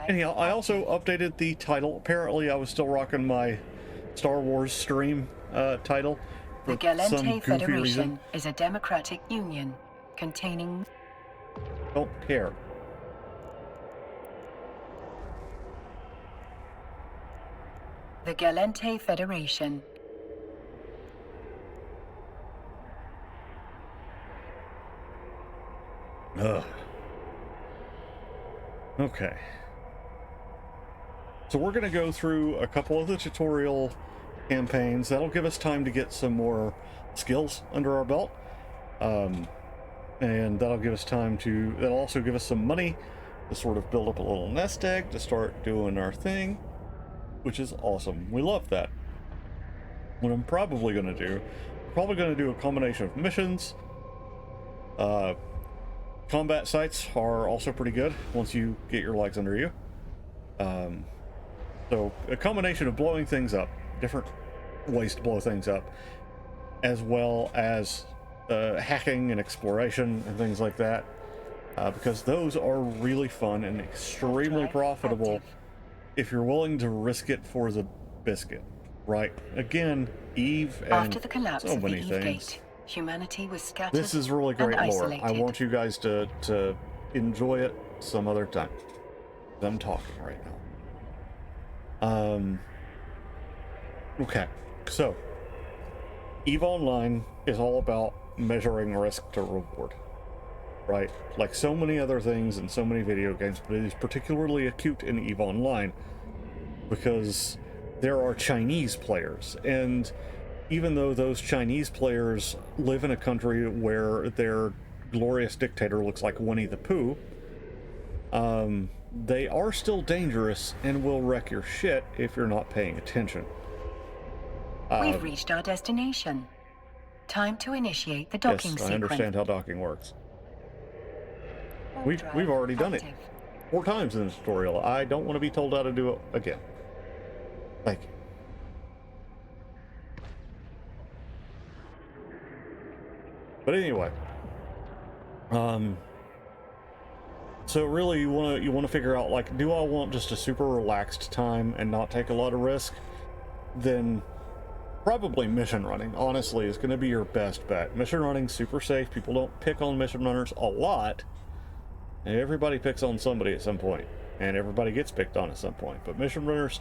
Anyhow, I also updated the title. Apparently, I was still rocking my Star Wars stream title for The some Galente goofy Federation reason. is a democratic union containing... Don't care. The Galente Federation. Ugh. Okay. So we're going to go through a couple of the tutorial campaigns. That'll give us time to get some more skills under our belt. And that'll give us time to... That'll also give us some money to sort of build up a little nest egg to start doing our thing, which is awesome. We love that. What I'm probably going to do, a combination of missions. Combat sites are also pretty good once you get your legs under you. So a combination of blowing things up, different ways to blow things up, as well as hacking and exploration and things like that, because those are really fun and extremely profitable if you're willing to risk it for the biscuit, right? Again, Eve and After the collapse so of the many Eve things. Gate, humanity was scattered. This is really great and lore. isolated. I want you guys to enjoy it some other time. I'm talking right now. Okay, so EVE Online is all about measuring risk to reward, right? Like so many other things in so many video games, but it is particularly acute in EVE Online because there are Chinese players, and even though those Chinese players live in a country where their glorious dictator looks like Winnie the Pooh, they are still dangerous and will wreck your shit if you're not paying attention. We've reached our destination. Time to initiate the docking yes, sequence. I understand how docking works. We've already done it 4 times in this tutorial. I don't want to be told how to do it again. Thank you. But anyway, so really you want to figure out, like, do I want just a super relaxed time and not take a lot of risk? Then probably mission running, honestly, is going to be your best bet. Mission running, super safe. People don't pick on mission runners a lot. Everybody picks on somebody at some point, and everybody gets picked on at some point. But mission runners,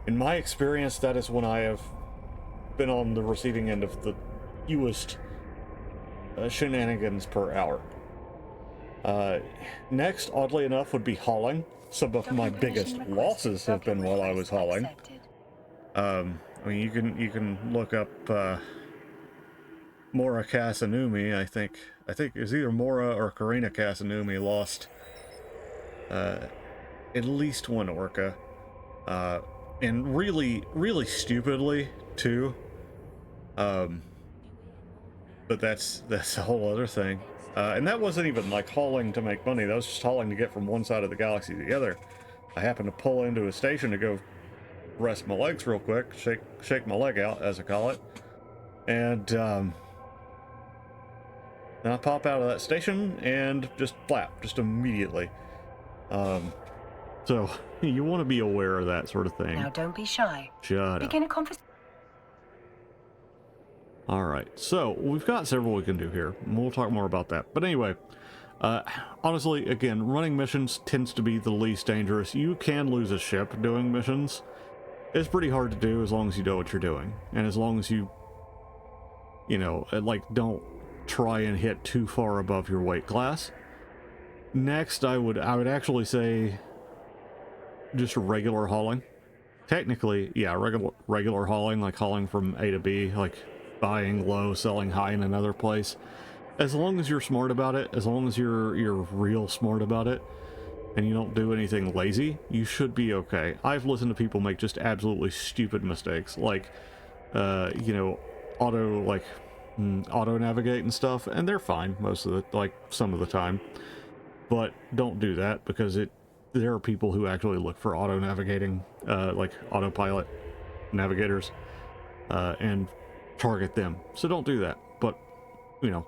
in my experience, that is when I have been on the receiving end of the fewest shenanigans per hour. Next, oddly enough, would be hauling. Some of my biggest losses have been while I was hauling. I mean, you can look up Mora Kasanumi. I think it was either Mora or Karina Kasanumi lost at least one orca, and really stupidly too. But that's a whole other thing. And that wasn't even like hauling to make money. That was just hauling to get from one side of the galaxy to the other. I happened to pull into a station to go rest my legs real quick, shake my leg out, as I call it, and then I pop out of that station and just flap, just immediately. So you want to be aware of that sort of thing. Now don't be shy. Shut up. Begin a conversation. Alright, so we've got several we can do here, and we'll talk more about that. But anyway, honestly, again, running missions tends to be the least dangerous. You can lose a ship doing missions. It's pretty hard to do as long as you know what you're doing, and as long as you know, like, don't try and hit too far above your weight class. Next, I would actually say just regular hauling. Technically, yeah, regular hauling, like hauling from A to B, like buying low, selling high in another place. As long as you're smart about it, as long as you're real smart about it, and you don't do anything lazy, you should be okay. I've listened to people make just absolutely stupid mistakes, like, you know, auto navigate and stuff, and they're fine most of the, like, some of the time. But don't do that, because there are people who actually look for auto navigating, like autopilot navigators, and target them. So don't do that. But, you know,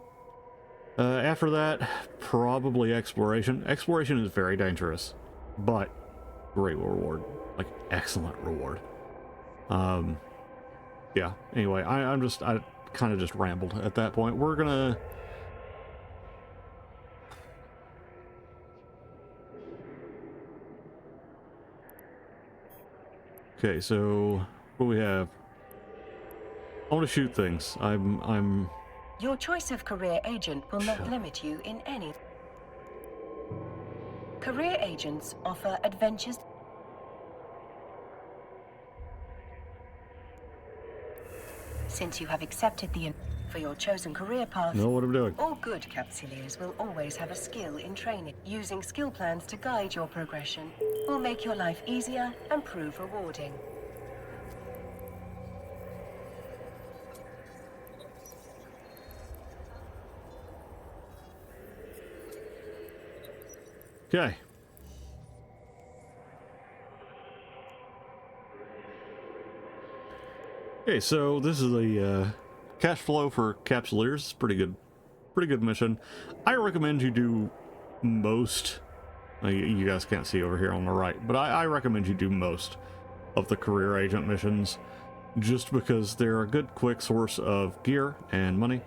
after that, probably exploration. Exploration is very dangerous, but Great reward. Like, excellent reward. Yeah, anyway, I kind of just rambled at that point. We're gonna... Okay, so what do we have? I want to shoot things. I'm... Your choice of career agent will not limit you in any. Career agents offer adventures. Since you have accepted for your chosen career path, know what I'm doing. all good capsuleers will always have a skill in training. Using skill plans to guide your progression will make your life easier and prove rewarding. Okay. Okay, so this is the cash flow for capsuleers. Pretty good mission. I recommend you do most. You guys can't see over here on the right, but I recommend you do most of the career agent missions, just because they're a good quick source of gear and money.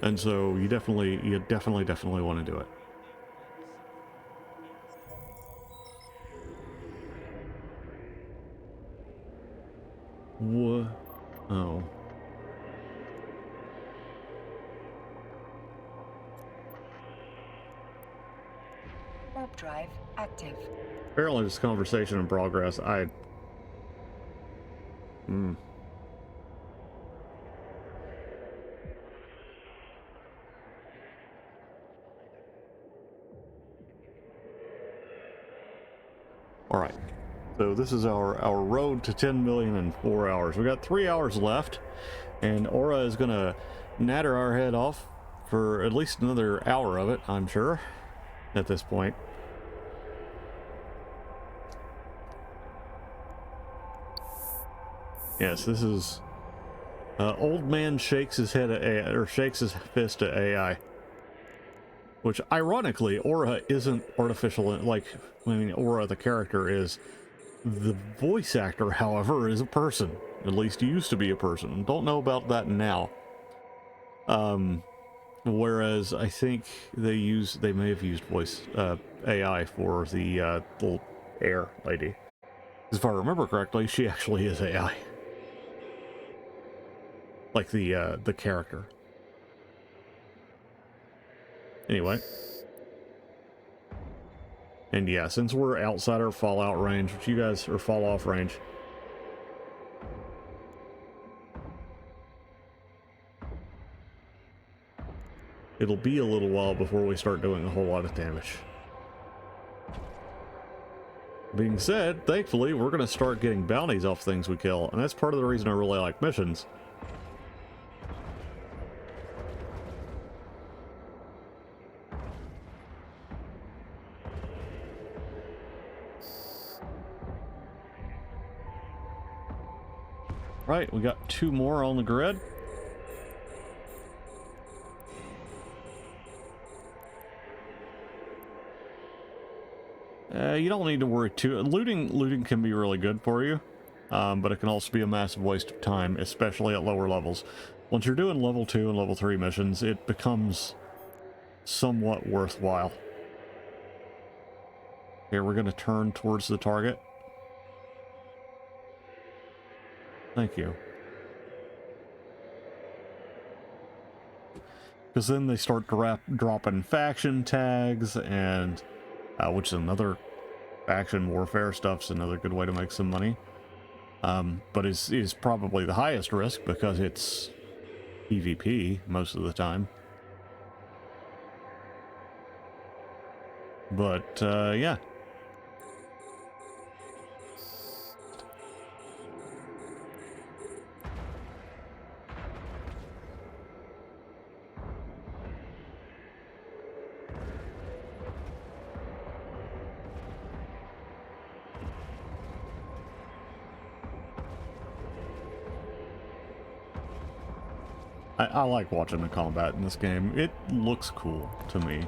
And so you definitely want to do it. What? Oh. Warp drive active. Apparently this conversation in progress. All right. So this is our road to 10 million in 4 hours. We got 3 hours left, and Aura is gonna natter our head off for at least another hour of it, I'm sure, at this point. Yes, this is old man shakes his head at AI, or shakes his fist at AI. Which, ironically, Aura isn't artificial. Like, I mean, Aura, the character, is. The voice actor, however, is a person. At least he used to be a person. Don't know about that now. Whereas I think they may have used voice AI for the little air lady. If I remember correctly, she actually is AI. Like the character. Anyway. And yeah, since we're outside our fallout range, which you guys are fall off range. It'll be a little while before we start doing a whole lot of damage. Being said, thankfully, we're going to start getting bounties off things we kill, and that's part of the reason I really like missions. Right, we got 2 more on the grid. You don't need to worry too. Looting can be really good for you, but it can also be a massive waste of time, especially at lower levels. Once you're doing level 2 and level 3 missions, it becomes somewhat worthwhile. Here, we're going to turn towards the target. Thank you. Because then they start dropping faction tags, and which is another faction warfare stuff's another good way to make some money. But is probably the highest risk because it's PvP most of the time. But yeah. I like watching the combat in this game. It looks cool to me.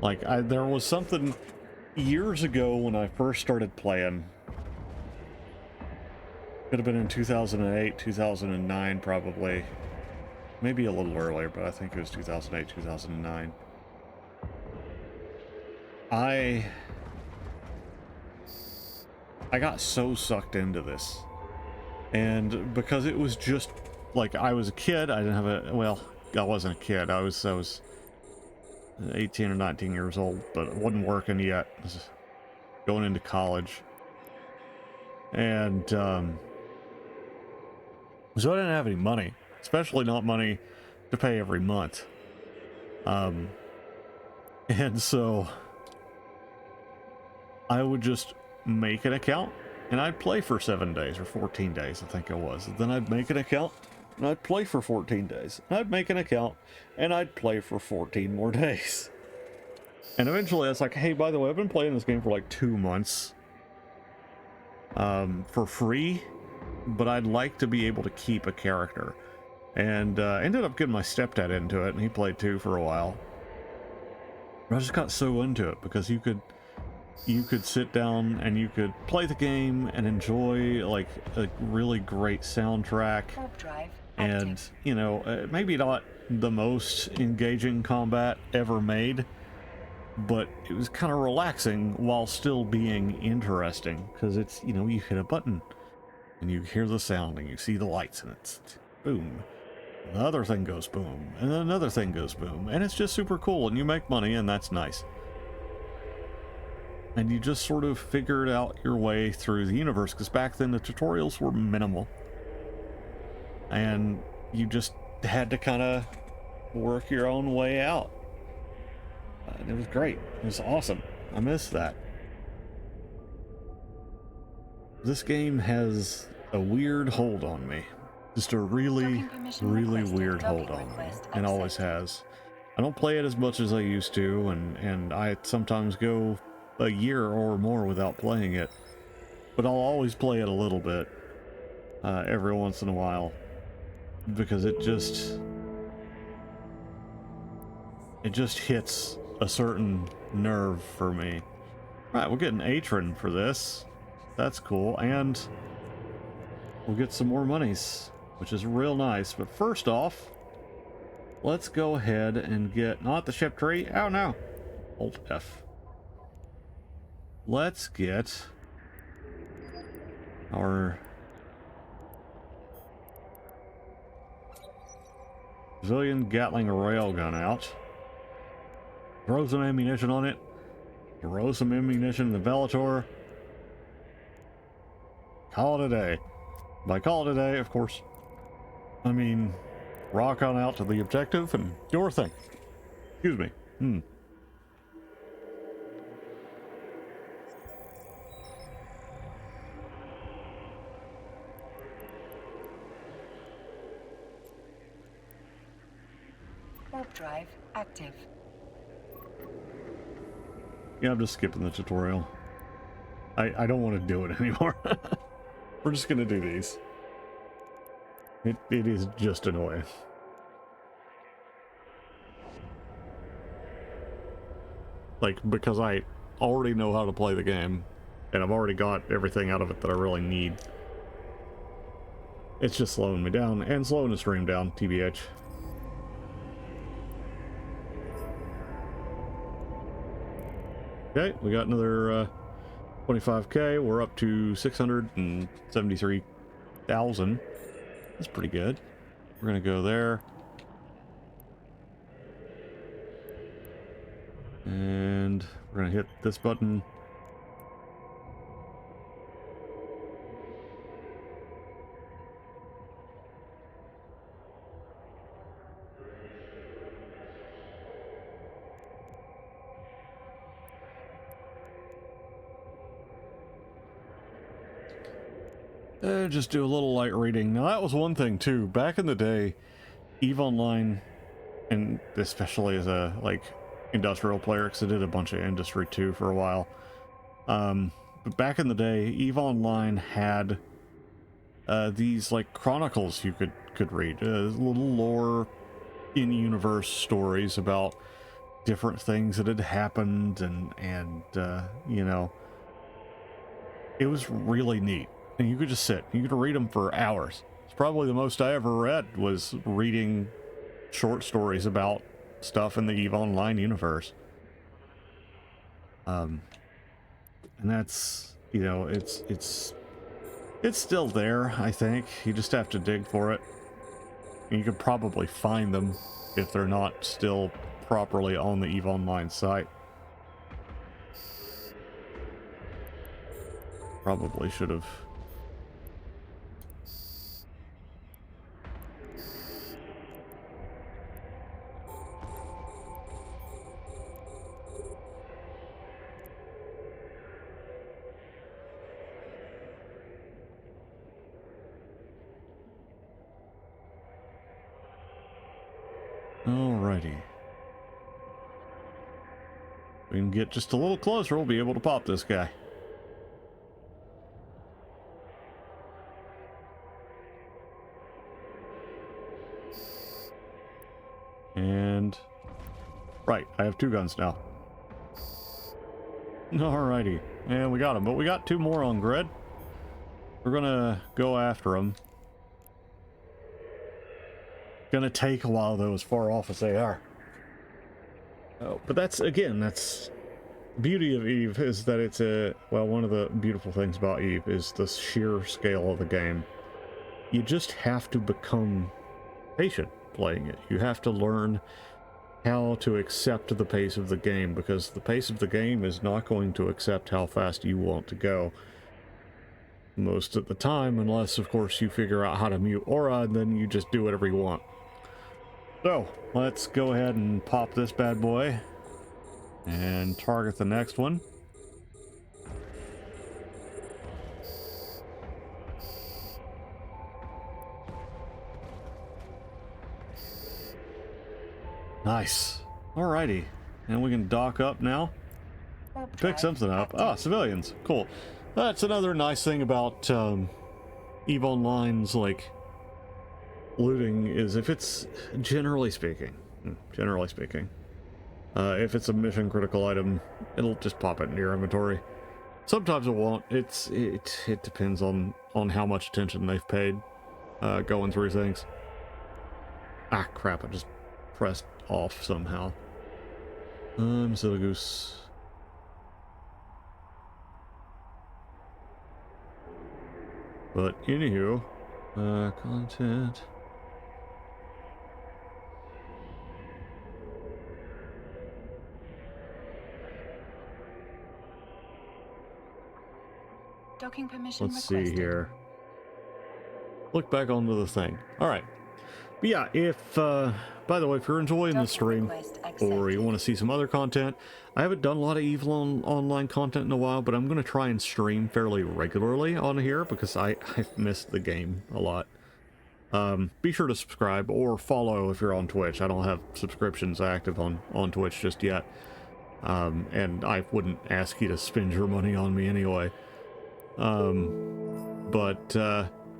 Like, there was something years ago when I first started playing. Could have been in 2008, 2009, probably. Maybe a little earlier, but I think it was 2008, 2009. I got so sucked into this. And because it was just, like, I was a kid, I didn't have a, well, I wasn't a kid, I was 18 or 19 years old, but I wasn't working yet. I was going into college. And, so I didn't have any money, especially not money to pay every month. And so I would just make an account and I'd play for 7 days or 14 days, I think it was. Then I'd make an account and I'd play for 14 days. And I'd make an account and I'd play for 14 more days. And eventually I was like, hey, by the way, I've been playing this game for like 2 months for free, but I'd like to be able to keep a character. And ended up getting my stepdad into it, and he played too for a while. I just got so into it because you could sit down and you could play the game and enjoy like a really great soundtrack. And, you know, maybe not the most engaging combat ever made, but it was kind of relaxing while still being interesting, because it's, you know, you hit a button and you hear the sound and you see the lights and it's boom. The other thing goes boom, and then another thing goes boom, and it's just super cool, and you make money, and that's nice. And you just sort of figured out your way through the universe, because back then the tutorials were minimal. And you just had to kind of work your own way out. And it was great. It was awesome. I miss that. This game has a weird hold on me. Just a really, really weird hold on me, and always has. I don't play it as much as I used to, and I sometimes go a year or more without playing it. But I'll always play it a little bit, every once in a while, because it just hits a certain nerve for me. Right, we'll get an Atron for this. That's cool, and we'll get some more monies, which is real nice. But first off, let's go ahead and get, not the ship tree, oh no, Alt F. Let's get our Brazilian Gatling railgun out. Throw some ammunition on it. Throw some ammunition in the Vellator. Call it a day. By call it a day, of course, I mean rock on out to the objective and do our thing. Excuse me. Warp drive active. Yeah, I'm just skipping the tutorial. I don't want to do it anymore. We're just gonna do these. It is just annoying. Like, because I already know how to play the game, and I've already got everything out of it that I really need. It's just slowing me down, and slowing the stream down, TBH. Okay, we got another 25k. We're up to 673,000. That's pretty good. We're gonna go there. And we're gonna hit this button. Just do a little light reading. Now that was one thing too. Back in the day, EVE Online, and especially as a like industrial player, because I did a bunch of industry too for a while. back in the day, EVE Online had these like chronicles you could read, little lore in-universe stories about different things that had happened, and you know, it was really neat. And you could just sit, you could read them for hours. It's probably the most I ever read was reading short stories about stuff in the EVE Online universe. And that's, you know, it's still there, I think. You just have to dig for it. And you could probably find them if they're not still properly on the EVE Online site. Probably should have. Alrighty. We can get just a little closer, we'll be able to pop this guy. And right, I have 2 guns now. Alrighty, and we got him, but we got 2 more on grid. We're gonna go after them. Gonna take a while though, as far off as they are. Oh, but that's, again, that's the beauty of EVE, is that it's well, one of the beautiful things about EVE is the sheer scale of the game. You just have to become patient playing it. You have to learn how to accept the pace of the game, because the pace of the game is not going to accept how fast you want to go most of the time, unless of course you figure out how to mute aura, and then you just do whatever you want. So let's go ahead and pop this bad boy and target the next one. Nice. Alrighty. And we can dock up now. Pick something up. Ah, civilians. Cool. That's another nice thing about EVE Online's, like, looting, is if it's, generally speaking, if it's a mission critical item, it'll just pop it into your inventory. Sometimes it won't. It depends on how much attention they've paid going through things. Ah, crap, I just pressed off somehow. Silly goose. But anywho, content. Docking permission Let's requested. see here. Look back onto the thing. All right. But yeah, if by the way, if you're enjoying the stream or you want to see some other content, I haven't done a lot of EVE Online content in a while, but I'm going to try and stream fairly regularly on here because I've missed the game a lot. Be sure to subscribe or follow if you're on Twitch. I don't have subscriptions active on Twitch just yet. And I wouldn't ask you to spend your money on me anyway.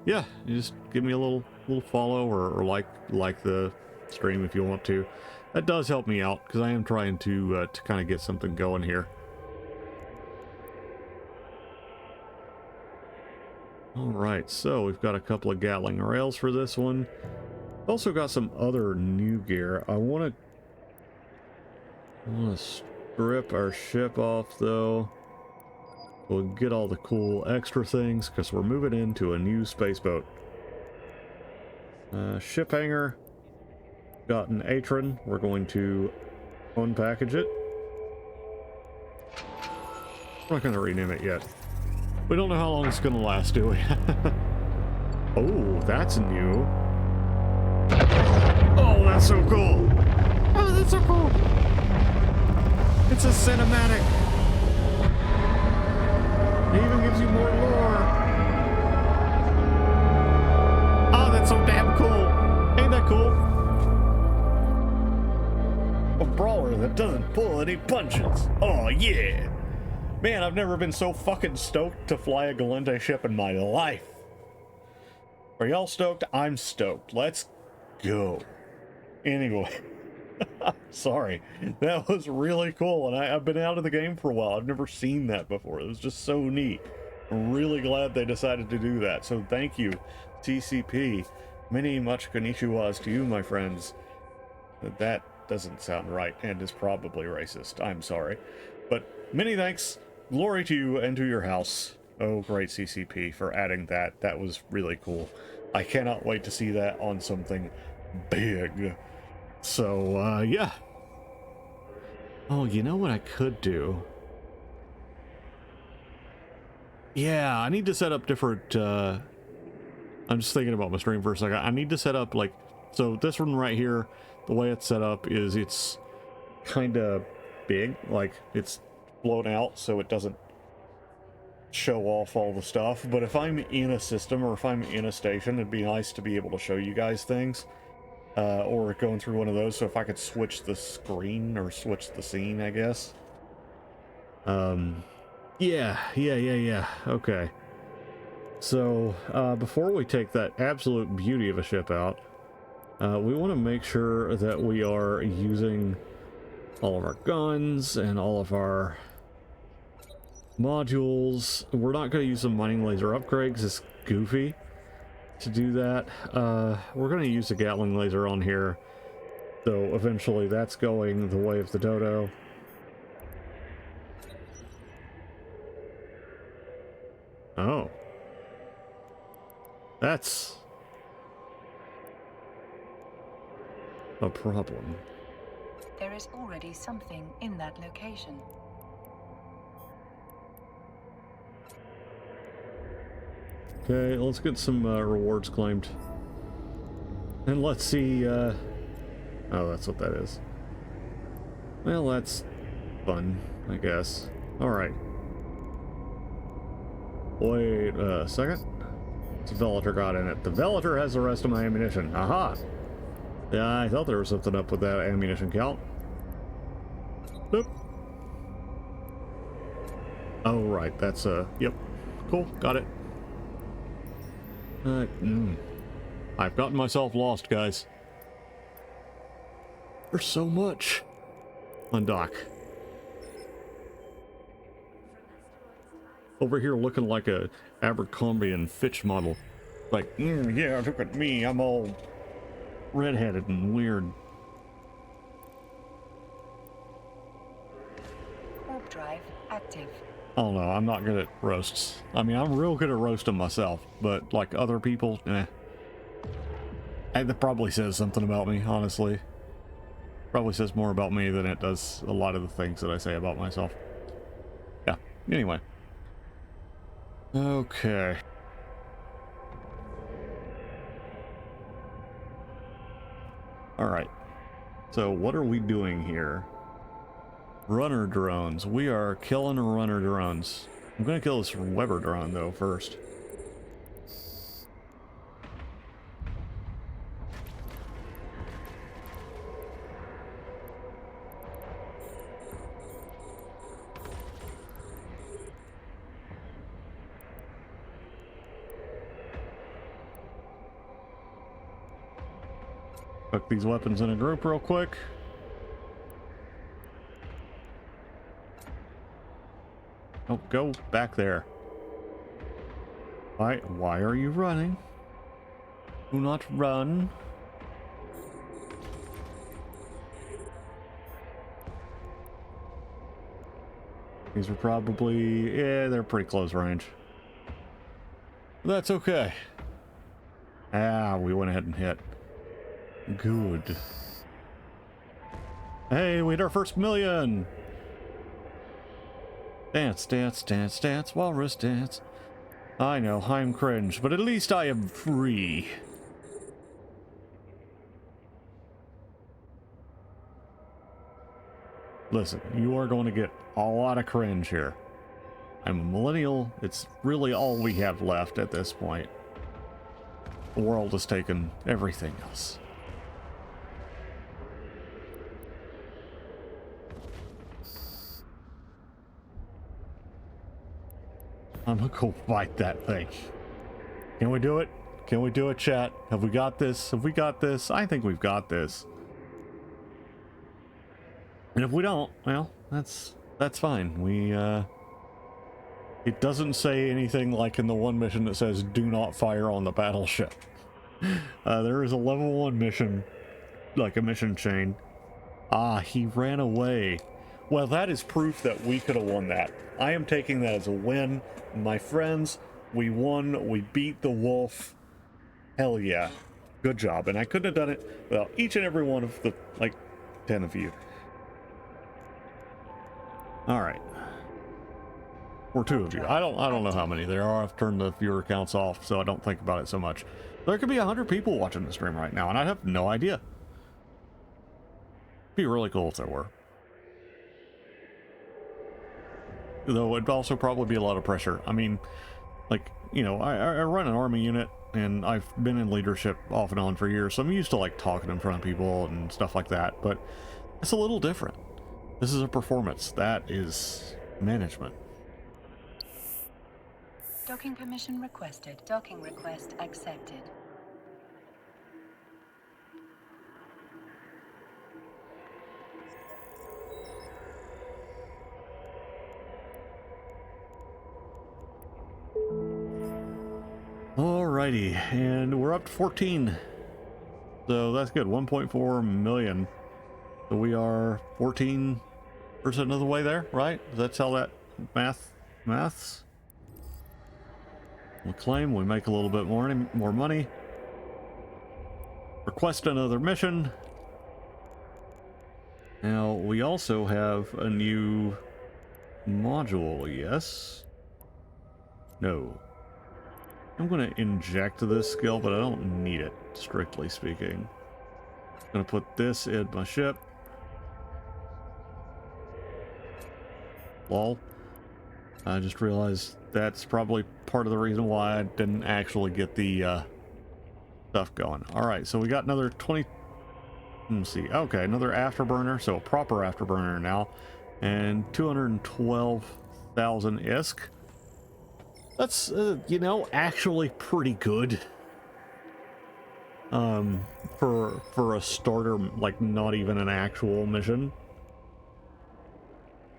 Yeah, you just give me a little follow or like the stream if you want to. That does help me out because I am trying to kind of get something going here. All right, so we've got a couple of Gatling rails for this one. Also got some other new gear. I want to strip our ship off though. We'll get all the cool extra things because we're moving into a new space boat. Ship hangar. Got an apron. We're going to unpackage it. We're not going to rename it yet. We don't know how long it's going to last, do we? Oh, that's new. Oh, that's so cool. Oh, that's so cool. It's a cinematic. It even gives you more lore. Oh, that's so damn cool. Ain't that cool? A brawler that doesn't pull any punches. Oh, yeah. Man, I've never been so fucking stoked to fly a Galente ship in my life. Are y'all stoked? I'm stoked. Let's go. Anyway, sorry. That was really cool, and I've been out of the game for a while. I've never seen that before. It was just so neat. I'm really glad they decided to do that. So thank you, TCP. Many much konnichiwas to you, my friends. That doesn't sound right and is probably racist. I'm sorry. But many thanks. Glory to you and to your house. Oh, great CCP for adding that. That was really cool. I cannot wait to see that on something big. So, yeah. Oh, you know what I could do? Yeah, I need to set up different, I'm just thinking about my stream for a second. I need to set up, like, so this one right here, the way it's set up is it's kind of big, like, it's blown out so it doesn't show off all the stuff. But if I'm in a system or if I'm in a station, it'd be nice to be able to show you guys things. Or going through one of those, so if I could switch the screen or switch the scene, I guess. Yeah. Okay. So, before we take that absolute beauty of a ship out, we want to make sure that we are using all of our guns and all of our modules. We're not going to use the mining laser upgrade because it's goofy to do that. We're going to use the Gatling laser on here, so eventually that's going the way of the dodo. Oh, that's a problem. There is already something in that location. Okay, let's get some rewards claimed. And let's see, oh, that's what that is. Well, that's fun, I guess. Alright. Wait a second. The Velator got in it. The Velator has the rest of my ammunition. Aha! Yeah, I thought there was something up with that ammunition count. Boop. Oh, right, that's, yep. Cool, got it. I've gotten myself lost, guys. There's so much. Undock. Over here looking like a Abercrombie and Fitch model. Like, yeah, look at me, I'm all redheaded and weird. Warp drive active. Oh no, I'm not good at roasts. I mean, I'm real good at roasting myself, but like other people, that probably says something about me, honestly. Probably says more about me than it does a lot of the things that I say about myself. Yeah, anyway. Okay. Alright. So what are we doing here? Runner drones. We are killing runner drones. I'm gonna kill this Weber drone though first. Cook these weapons in a group real quick. Oh, go back there. Why are you running? Do not run. These are probably, yeah, they're pretty close range. That's okay. Ah, we went ahead and hit. Good. Hey, we hit our first million! Dance, dance, dance, dance, walrus dance. I know, I'm cringe, but at least I am free. Listen, you are going to get a lot of cringe here. I'm a millennial. It's really all we have left at this point. The world has taken everything else. I'm gonna go fight that thing. Can we do it? Can we do it, chat? Have we got this? Have we got this? I think we've got this. And if we don't, well, that's fine. It doesn't say anything like in the one mission that says do not fire on the battleship. There is a level 1 mission, like a mission chain. Ah, he ran away. Well, that is proof that we could have won that. I am taking that as a win. My friends, we won. We beat the wolf. Hell yeah. Good job. And I couldn't have done it without each and every one of the, like, 10 of you. Alright. Or 2 of you. I don't know how many there are. I've turned the viewer counts off, so I don't think about it so much. There could be 100 people watching the stream right now, and I have no idea. It'd be really cool if there were. Though it'd also probably be a lot of pressure. I mean, like, you know, I run an army unit, and I've been in leadership off and on for years, so I'm used to, like, talking in front of people and stuff like that, but it's a little different. This is a performance. That is management. Docking permission requested. Docking request accepted. Alrighty, and we're up to 14. So that's good. 1.4 million. So we are 14% of the way there, right? That's how that maths. We claim, we make a little bit more money. Request another mission. Now, we also have a new module, yes? No. I'm going to inject this skill, but I don't need it, strictly speaking. I'm going to put this in my ship. Lol. I just realized that's probably part of the reason why I didn't actually get the stuff going. Alright, so we got another 20... Let's see. Okay, another afterburner, so a proper afterburner now. And 212,000 ISK. That's, you know, actually pretty good. For a starter, like, not even an actual mission.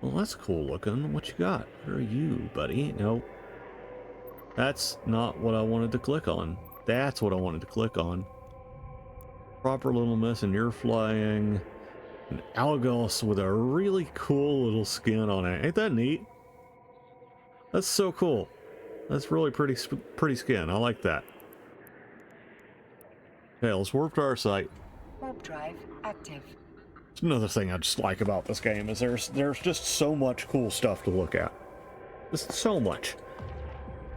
Well, that's cool looking. What you got? Where are you, buddy? Nope. That's not what I wanted to click on. That's what I wanted to click on. Proper little miss, and you're flying an Algos with a really cool little skin on it. Ain't that neat? That's so cool. That's really pretty skin. I like that. Okay, let's warp to our site. Warp drive active. It's another thing I just like about this game is there's just so much cool stuff to look at. Just so much.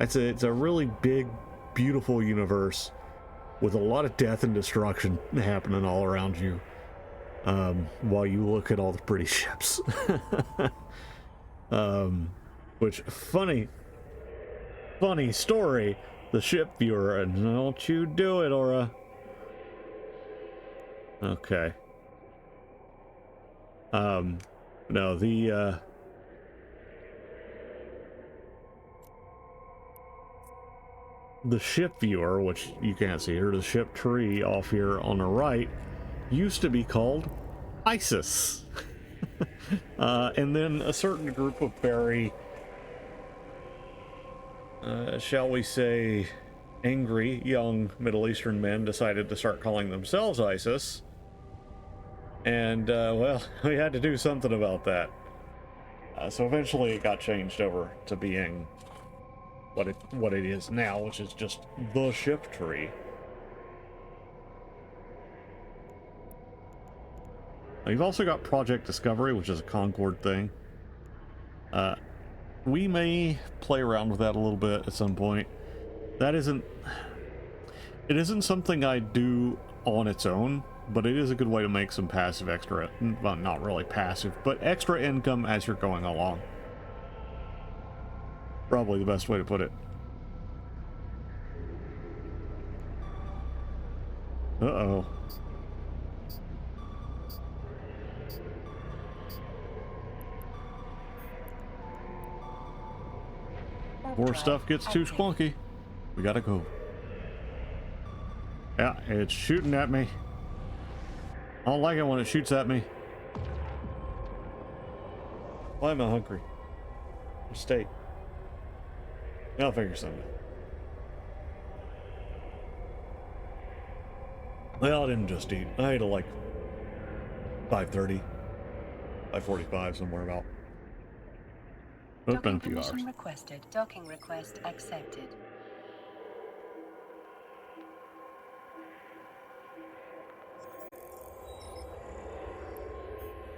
It's a really big, beautiful universe with a lot of death and destruction happening all around you, while you look at all the pretty ships. Which funny story. The ship viewer, and don't you do it, Aura. Okay. No, the ship viewer, which you can't see here, the ship tree off here on the right, used to be called ISIS. And then a certain group of very, shall we say, angry young Middle Eastern men decided to start calling themselves ISIS. And, well, we had to do something about that. So eventually it got changed over to being what it is now, which is just the ship tree. Now, you've also got Project Discovery, which is a Concord thing. We may play around with that a little bit at some point. It isn't something I do on its own, but it is a good way to make some passive extra, well, not really passive, but extra income as you're going along. Probably the best way to put it. Uh-oh. Before drive stuff gets too active. splunky, we gotta go. Yeah, it's shooting at me. I don't like it when it shoots at me. Why am I hungry? Steak. I'll figure something out. Well, I didn't just eat. I ate at like 5:30, 5:45, somewhere about. It's been a few hours. Permission requested. Docking request accepted.